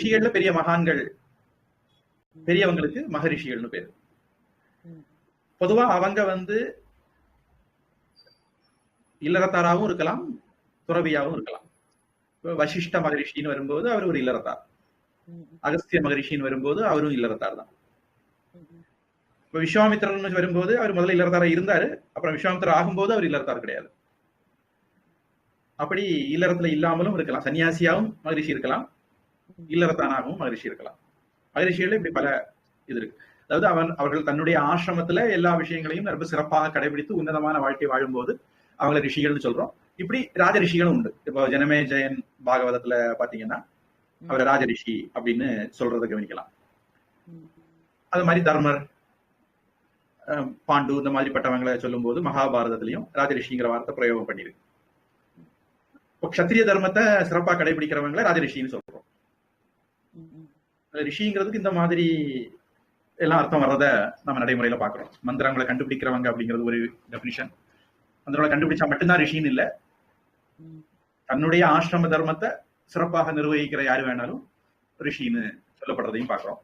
ரிஷிகள்ல பெரிய மகான்கள், பெரியவங்களுக்கு மகரிஷிகள்னு பேரு. பொதுவா அவங்க இல்லறத்தாராவும் இருக்கலாம், துறவியாவும் இருக்கலாம். வசிஷ்ட மகரிஷின்னு வரும்போது அவர் ஒரு இல்லறத்தார். அகஸ்திய மகரிஷின்னு வரும்போது அவரும் இல்லறத்தார் தான். இப்ப விஸ்வாமித்திரன் வரும்போது அவர் முதல்ல இல்லறத்தாரா இருந்தாரு. அப்புறம் விஸ்வாமித்திரர் ஆகும்போது அவர் இல்லறத்தார் கிடையாது. அப்படி இல்லறத்துல இல்லாமலும் இருக்கலாம். சன்னியாசியாவும் மகரிஷி இருக்கலாம், இல்லறத்தானாகவும் மகரிஷி இருக்கலாம். மகரிஷிகள் இப்படி பல இது இருக்கு. அதாவது அவர்கள் தன்னுடைய ஆசிரமத்துல எல்லா விஷயங்களையும் ரொம்ப சிறப்பாக கடைபிடித்து உன்னதமான வாழ்க்கை வாழும்போது அவங்களை ரிஷிகள்னு சொல்றோம். இப்படி ராஜ ரிஷிகளும் உண்டு. இப்போ ஜனமேஜயன் பாகவதத்துல பாத்தீங்கன்னா அவர் ராஜ ரிஷி அப்படின்னு சொல்றதை கவனிக்கலாம். அது மாதிரி தர்மர், பாண்டு இந்த மாதிரி பட்டவங்களை சொல்லும் போது மகாபாரதத்திலையும் ராஜரிஷிங்கிற வார்த்தை பிரயோகம் பண்ணிருக்கு. க்ஷத்திரிய தர்மத்தை சிறப்பா கடைபிடிக்கிறவங்களை ராஜரிஷின்னு சொல்றோம். ரிஷிங்கிறதுக்கு இந்த மாதிரி எல்லாம் அர்த்தம் வர்றத நம்ம நடைமுறையில பாக்குறோம். மந்திரங்களை கண்டுபிடிக்கிறவங்க அப்படிங்கிறது ஒரு டெபினிஷன். மந்திரங்களை கண்டுபிடிச்சா மட்டும்தான் ரிஷின்னு இல்ல, தன்னுடைய ஆசிரம தர்மத்தை சிறப்பாக நிர்வகிக்கிற யாரு வேணாலும் ரிஷின்னு சொல்லப்படுறதையும் பாக்குறோம்.